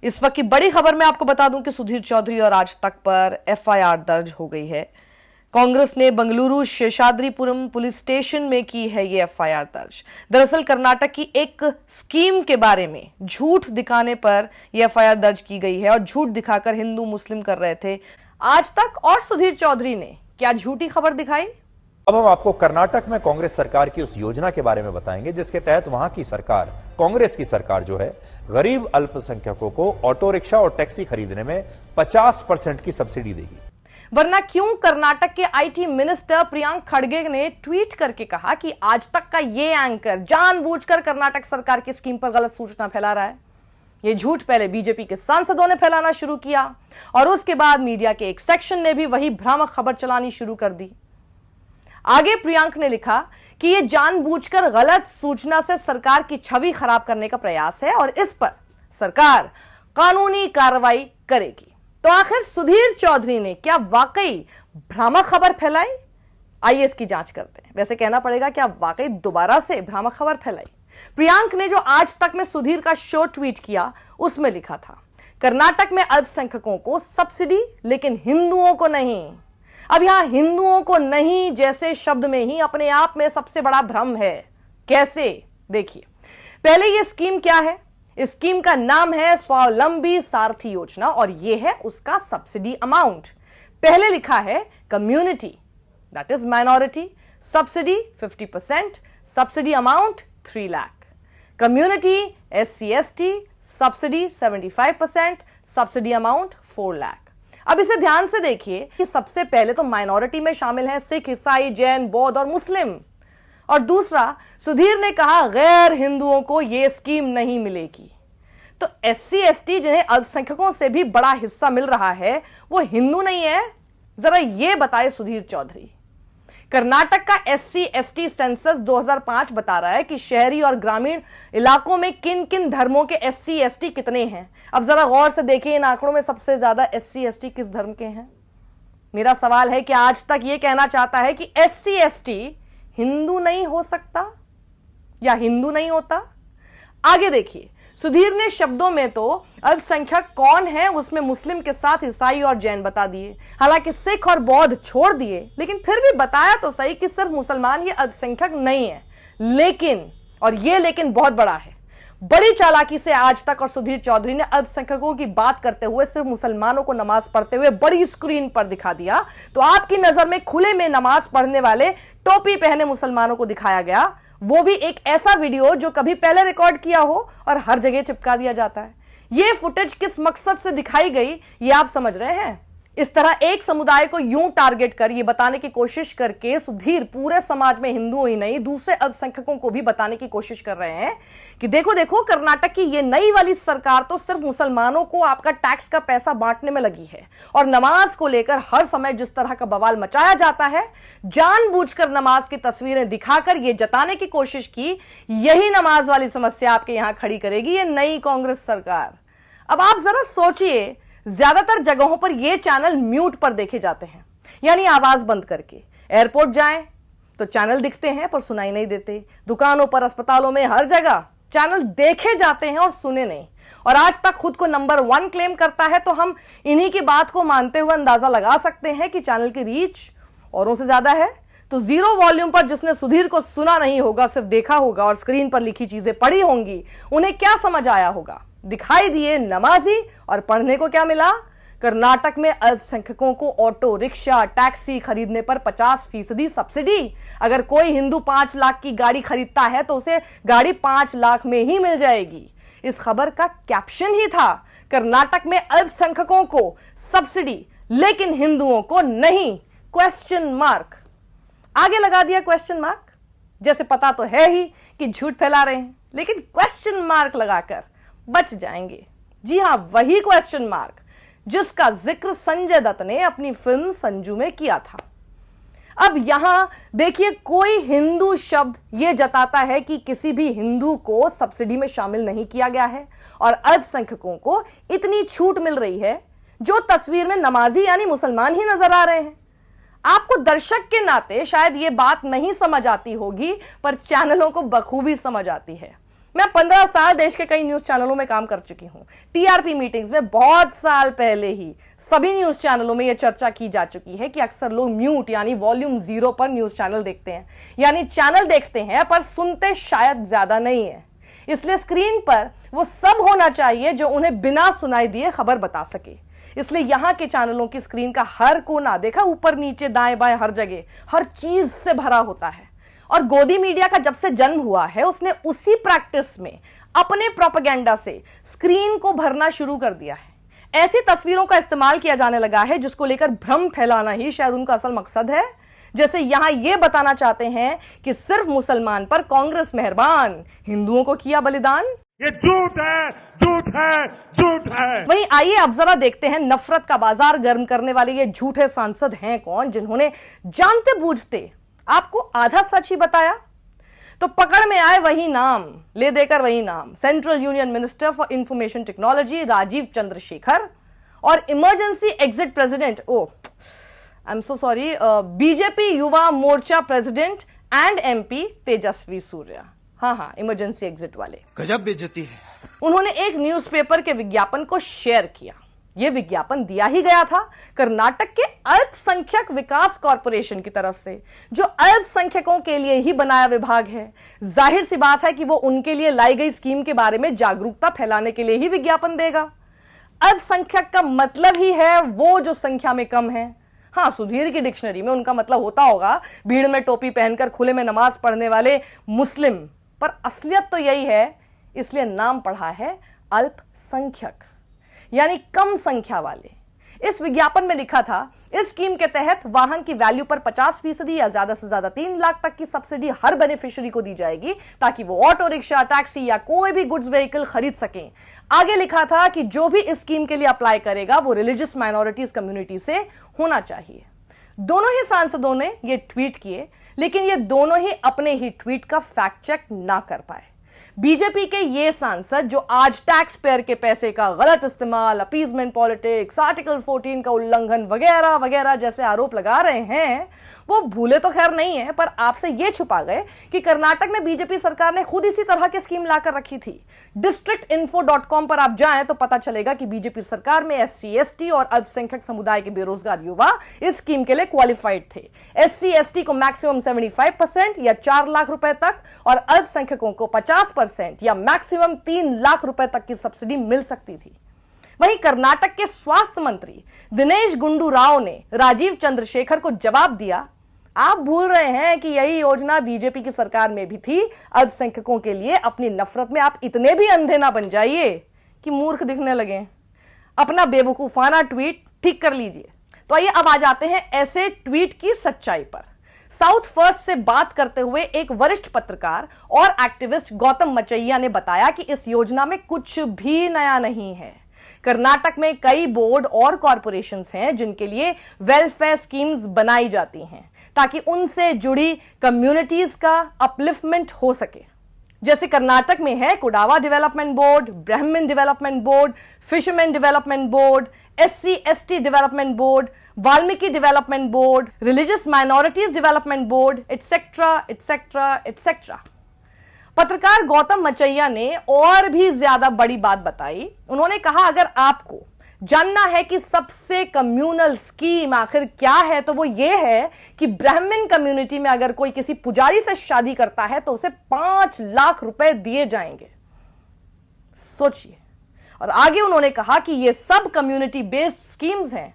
इस वक्त की बड़ी खबर में आपको बता दूं कि सुधीर चौधरी और आज तक पर एफआईआर दर्ज हो गई है। कांग्रेस ने बंगलुरु शेषाद्रीपुरम पुलिस स्टेशन में की है ये एफआईआर दर्ज। दरअसल कर्नाटक की एक स्कीम के बारे में झूठ दिखाने पर यह एफआईआर दर्ज की गई है और झूठ दिखाकर हिंदू मुस्लिम कर रहे थे। आज तक और सुधीर चौधरी ने क्या झूठी खबर दिखाई। अब हम आपको कर्नाटक में कांग्रेस सरकार की उस योजना के बारे में बताएंगे जिसके तहत वहां की सरकार, कांग्रेस की सरकार जो है, गरीब अल्पसंख्यकों को ऑटो रिक्शा और टैक्सी खरीदने में 50% की सब्सिडी देगी। वरना क्यों ये के आईटी मिनिस्टर प्रियंक खड़गे ने ट्वीट करके कहा कि आज तक का ये एंकर जानबूझकर कर्नाटक सरकार की स्कीम पर गलत सूचना फैला रहा है। यह झूठ पहले बीजेपी के सांसदों ने फैलाना शुरू किया और उसके बाद मीडिया के एक सेक्शन ने भी वही भ्रामक खबर चलानी शुरू कर दी। आगे प्रियंक ने लिखा कि यह जानबूझकर गलत सूचना से सरकार की छवि खराब करने का प्रयास है और इस पर सरकार कानूनी कार्रवाई करेगी। तो आखिर सुधीर चौधरी ने क्या वाकई भ्रामक खबर फैलाई? आइए इसकी जांच करते हैं। वैसे कहना पड़ेगा क्या वाकई दोबारा से भ्रामक खबर फैलाई? प्रियंक ने जो आज तक में सुधीर का शो ट्वीट किया उसमें लिखा था, कर्नाटक में अल्पसंख्यकों को सब्सिडी लेकिन हिंदुओं को नहीं। अब यहां हिंदुओं को नहीं जैसे शब्द में ही अपने आप में सबसे बड़ा भ्रम है। कैसे? देखिए, पहले यह स्कीम क्या है? इस स्कीम का नाम है स्वावलंबी सारथी योजना और यह है उसका सब्सिडी अमाउंट। पहले लिखा है community, that is minority, subsidy 50%, subsidy amount 3 lakh. Community SC/ST, subsidy 75%, subsidy amount 4 lakh. अब इसे ध्यान से देखिए कि सबसे पहले तो माइनॉरिटी में शामिल है सिख, ईसाई, जैन, बौद्ध और मुस्लिम। और दूसरा, सुधीर ने कहा गैर हिंदुओं को यह स्कीम नहीं मिलेगी। तो SC/ST जिन्हें अल्पसंख्यकों से भी बड़ा हिस्सा मिल रहा है वो हिंदू नहीं है? जरा यह बताए सुधीर चौधरी। कर्नाटक का SC/ST सेंसस 2005 बता रहा है कि शहरी और ग्रामीण इलाकों में किन किन धर्मों के SC/ST कितने हैं। अब जरा गौर से देखिए, इन आंकड़ों में सबसे ज्यादा SC/ST किस धर्म के हैं? मेरा सवाल है कि आज तक यह कहना चाहता है कि SC/ST हिंदू नहीं हो सकता या हिंदू नहीं होता? आगे देखिए, सुधीर ने शब्दों में तो अल्पसंख्यक कौन है उसमें मुस्लिम के साथ ईसाई और जैन बता दिए। हालांकि सिख और बौद्ध छोड़ दिए, लेकिन फिर भी बताया तो सही कि सिर्फ मुसलमान ही अल्पसंख्यक नहीं है। लेकिन, और यह लेकिन बहुत बड़ा है, बड़ी चालाकी से आज तक और सुधीर चौधरी ने अल्पसंख्यकों की बात करते हुए सिर्फ मुसलमानों को नमाज पढ़ते हुए बड़ी स्क्रीन पर दिखा दिया। तो आपकी नजर में खुले में नमाज पढ़ने वाले टोपी पहने मुसलमानों को दिखाया गया, वो भी एक ऐसा वीडियो जो कभी पहले रिकॉर्ड किया हो और हर जगह चिपका दिया जाता है। यह फुटेज किस मकसद से दिखाई गई ये आप समझ रहे हैं? इस तरह एक समुदाय को यूं टारगेट कर यह बताने की कोशिश करके सुधीर पूरे समाज में हिंदुओं ही नहीं दूसरे अल्पसंख्यकों को भी बताने की कोशिश कर रहे हैं कि देखो देखो, कर्नाटक की यह नई वाली सरकार तो सिर्फ मुसलमानों को आपका टैक्स का पैसा बांटने में लगी है और नमाज को लेकर हर समय जिस तरह का बवाल मचाया जाता है, जानबूझकर नमाज की तस्वीरें दिखाकर यह जताने की कोशिश की यही नमाज वाली समस्या आपके यहां खड़ी करेगी ये नई कांग्रेस सरकार। अब आप जरा सोचिए, ज्यादातर जगहों पर यह चैनल म्यूट पर देखे जाते हैं, यानी आवाज बंद करके। एयरपोर्ट जाएं तो चैनल दिखते हैं पर सुनाई नहीं देते। दुकानों पर, अस्पतालों में, हर जगह चैनल देखे जाते हैं और सुने नहीं। और आज तक खुद को नंबर 1 क्लेम करता है, तो हम इन्हीं की बात को मानते हुए अंदाजा लगा सकते हैं कि चैनल की रीच औरों से ज्यादा है। तो जीरो वॉल्यूम पर जिसने सुधीर को सुना नहीं होगा, सिर्फ देखा होगा और स्क्रीन पर लिखी चीजें पढ़ी होंगी, उन्हें क्या समझ आया होगा? दिखाई दिए नमाजी और पढ़ने को क्या मिला? कर्नाटक में अल्पसंख्यकों को ऑटो रिक्शा, टैक्सी खरीदने पर 50% सब्सिडी। अगर कोई हिंदू 5 लाख की गाड़ी खरीदता है तो उसे गाड़ी 5 लाख में ही मिल जाएगी। इस खबर का कैप्शन ही था, कर्नाटक में अल्पसंख्यकों को सब्सिडी लेकिन हिंदुओं को नहीं, क्वेश्चन मार्क। आगे लगा दिया क्वेश्चन मार्क, जैसे पता तो है ही कि झूठ फैला रहे हैं, लेकिन क्वेश्चन मार्क लगाकर बच जाएंगे। जी हां, वही क्वेश्चन मार्क जिसका जिक्र संजय दत्त ने अपनी फिल्म संजू में किया था। अब यहां देखिए, कोई हिंदू शब्द यह जताता है कि किसी भी हिंदू को सब्सिडी में शामिल नहीं किया गया है और अल्पसंख्यकों को इतनी छूट मिल रही है जो तस्वीर में नमाजी यानी मुसलमान ही नजर आ रहे हैं। आपको दर्शक के नाते शायद यह बात नहीं समझ आती होगी, पर चैनलों को बखूबी समझ आती है। मैं 15 साल देश के कई न्यूज चैनलों में काम कर चुकी हूं। टीआरपी मीटिंग्स में बहुत साल पहले ही सभी न्यूज चैनलों में यह चर्चा की जा चुकी है कि अक्सर लोग म्यूट यानी वॉल्यूम 0 पर न्यूज चैनल देखते हैं, यानी चैनल देखते हैं पर सुनते शायद ज्यादा नहीं है। इसलिए स्क्रीन पर वो सब होना चाहिए जो उन्हें बिना सुनाई दिए खबर बता सके। इसलिए यहां के चैनलों की स्क्रीन का हर कोना देखा, ऊपर नीचे दाएं बाएं हर जगह हर चीज से भरा होता है। और गोदी मीडिया का जब से जन्म हुआ है उसने उसी प्रैक्टिस में अपने प्रोपेगेंडा से स्क्रीन को भरना शुरू कर दिया है। ऐसी तस्वीरों का इस्तेमाल किया जाने लगा है जिसको लेकर भ्रम फैलाना ही शायद उनका असल मकसद है। जैसे यहां यह बताना चाहते हैं कि सिर्फ मुसलमान पर कांग्रेस मेहरबान, हिंदुओं को किया बलिदान। ये झूठ है, झूठ है, झूठ है। वहीं आइए अब जरा देखते हैं नफरत का बाजार गर्म करने वाले ये झूठे सांसद हैं कौन, जिन्होंने जानते बूझते आपको आधा सच ही बताया। तो पकड़ में आए वही नाम, ले देकर वही नाम, central union minister for information technology Rajeev Chandrasekhar और emergency exit president, I am so sorry, BJP Yuva Morcha president and MP Tejasvi Surya. हाँ, इमरजेंसी एग्जिट वाले। गजब बेइज्जती है। उन्होंने एक न्यूज़पेपर के विज्ञापन को शेयर किया। यह विज्ञापन दिया ही गया था कर्नाटक के अल्पसंख्यक विकास कॉरपोरेशन की तरफ से, जो अल्पसंख्यकों के लिए ही बनाया विभाग है। जाहिर सी बात है कि वो उनके लिए लाई गई स्कीम के बारे में जागरूकता फैलाने के लिए ही विज्ञापन देगा। अल्पसंख्यक का मतलब ही है वो जो संख्या में कम है। हाँ, सुधीर की डिक्शनरी में उनका मतलब होता होगा भीड़ में टोपी पहनकर खुले में नमाज पढ़ने वाले मुस्लिम, पर असलियत तो यही है, इसलिए नाम पढ़ा है अल्पसंख्यक यानी कम संख्या वाले। इस विज्ञापन में लिखा था इस स्कीम के तहत वाहन की वैल्यू पर 50% या ज्यादा से ज्यादा 3 लाख तक की सब्सिडी हर बेनिफिशियरी को दी जाएगी ताकि वो ऑटो रिक्शा, टैक्सी या कोई भी गुड्स व्हीकल खरीद सकें। आगे लिखा था कि जो भी इस स्कीम के लिए अप्लाई करेगा वो रिलीजियस माइनॉरिटीज कम्युनिटी से होना चाहिए। दोनों ही सांसदों ने ये ट्वीट किए, लेकिन ये दोनों ही अपने ही ट्वीट का फैक्ट चेक ना कर पाए। बीजेपी के ये सांसद जो आज टैक्स पेयर के पैसे का गलत इस्तेमाल, अपीजमेंट पॉलिटिक्स, आर्टिकल 14 का उल्लंघन वगैरह वगैरह जैसे आरोप लगा रहे हैं, वो भूले तो खैर नहीं है, पर आपसे ये छुपा गए कि कर्नाटक में बीजेपी सरकार ने खुद इसी तरह की स्कीम लाकर रखी थी। districtinfo.com पर आप जाएं तो पता चलेगा कि बीजेपी सरकार में SC, ST और अल्पसंख्यक समुदाय के बेरोजगार युवा इस स्कीम के लिए क्वालिफाइड थे। SC, ST को मैक्सिमम 75% या 4 लाख रुपए तक और अल्पसंख्यकों को 50% या मैक्सिमम 3 लाख रुपए तक की सब्सिडी मिल सकती थी। वहीं कर्नाटक के स्वास्थ्य मंत्री दिनेश गुंडू राव ने राजीव चंद्रशेखर को जवाब दिया, आप भूल रहे हैं कि यही योजना बीजेपी की सरकार में भी थी। अल्पसंख्यकों के लिए अपनी नफरत में आप इतने भी अंधे ना बन जाइए कि मूर्ख दिखने लगे। अपना बेवकूफाना ट्वीट ठीक कर लीजिए। तो आइए अब आ जाते हैं ऐसे ट्वीट की सच्चाई पर। साउथ फर्स्ट से बात करते हुए एक वरिष्ठ पत्रकार और एक्टिविस्ट गौतम मचैया ने बताया कि इस योजना में कुछ भी नया नहीं है। कर्नाटक में कई बोर्ड और कॉरपोरेशंस हैं जिनके लिए वेलफेयर स्कीम्स बनाई जाती हैं ताकि उनसे जुड़ी कम्युनिटीज का अपलिफ्टमेंट हो सके। जैसे कर्नाटक में है कुडावा डेवलपमेंट बोर्ड, ब्राह्मण development board, fisherman development board, SC, ST development board, Valmiki development board, religious minorities development board, etcetera etcetera etcetera. पत्रकार गौतम मचैया ने और भी ज्यादा बड़ी बात बताई। उन्होंने कहा अगर आपको जानना है कि सबसे कम्युनल स्कीम आखिर क्या है तो वो ये है कि ब्राह्मण कम्युनिटी में अगर कोई किसी पुजारी से शादी करता है तो उसे 5 लाख रुपए दिए जाएंगे। सोचिए। और आगे उन्होंने कहा कि ये सब कम्युनिटी बेस्ड स्कीम्स हैं।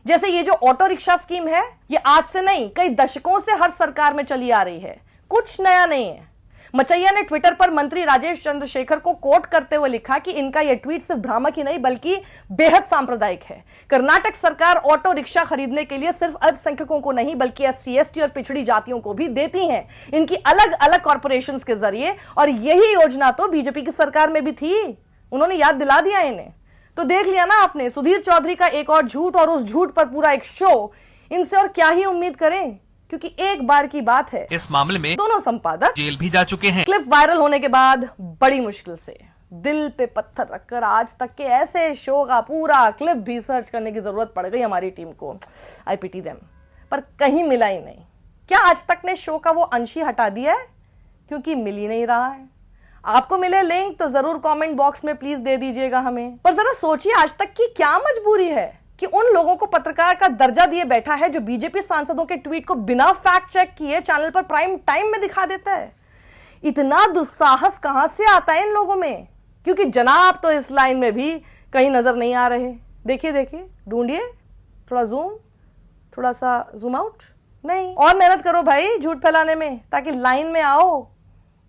जैसे ये जो ऑटो रिक्शा स्कीम है, ये आज से नहीं कई दशकों से हर सरकार में चली आ रही है, कुछ नया नहीं है। मचैया ने ट्विटर पर मंत्री राजीव चंद्रशेखर को कोट करते हुए लिखा कि इनका यह ट्वीट सिर्फ भ्रामक ही नहीं बल्कि बेहद सांप्रदायिक है। कर्नाटक सरकार ऑटो रिक्शा खरीदने के लिए सिर्फ अल्पसंख्यकों को नहीं बल्कि SC, ST और पिछड़ी जातियों को भी देती हैं, इनकी अलग अलग कॉरपोरेशंस के जरिए। और यही योजना तो बीजेपी की सरकार में भी थी, उन्होंने याद दिला दिया इन्हें। तो देख लिया ना आपने, सुधीर चौधरी का एक और झूठ और उस झूठ पर पूरा एक शो। इनसे और क्या ही उम्मीद करें, क्योंकि एक बार की बात है इस मामले में दोनों संपादक जेल भी जा चुके हैं। क्लिप वायरल होने के बाद बड़ी मुश्किल से दिल पे पत्थर रखकर आज तक के ऐसे शो का पूरा क्लिप भी सर्च करने की जरूरत पड़ गई हमारी टीम को। आई पिटी देम, पर कहीं मिला ही नहीं। क्या आज तक ने शो का वो अंश ही हटा दिया है क्योंकि मिल ही नहीं रहा है? आपको मिले लिंक तो जरूर कमेंट बॉक्स में प्लीज दे दीजिएगा हमें। पर जरा सोचिए आज तक की क्या मजबूरी है कि उन लोगों को पत्रकार का दर्जा दिए बैठा है जो बीजेपी सांसदों के ट्वीट को बिना फैक्ट चेक किए चैनल पर प्राइम टाइम में दिखा देता है। इतना दुस्साहस कहां से आता है इन लोगों में? क्योंकि जनाब तो इस लाइन में भी कहीं नजर नहीं आ रहे। देखिए देखिए, ढूंढिए, थोड़ा जूम, थोड़ा सा जूम आउट। नहीं, और मेहनत करो भाई झूठ फैलाने में, ताकि लाइन में आओ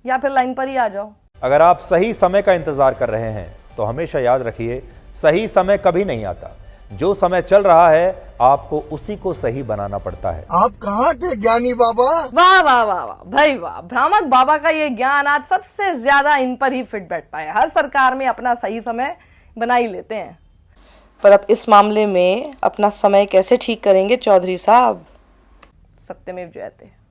या फिर लाइन पर ही आ जाओ। अगर आप सही समय का इंतजार कर रहे हैं तो हमेशा याद रखिए, सही समय कभी नहीं आता। जो समय चल रहा है आपको उसी को सही बनाना पड़ता है। आप कहाँ थे ज्ञानी बाबा? वाह वाह वाह वाह भाई वाह, भ्रामक बाबा का ये ज्ञान आज सबसे ज्यादा इन पर ही फिट बैठता है। हर सरकार में अपना सही समय बना ही लेते हैं, पर अब इस मामले में अपना समय कैसे ठीक करेंगे चौधरी साहब? सत्यमेव जयते।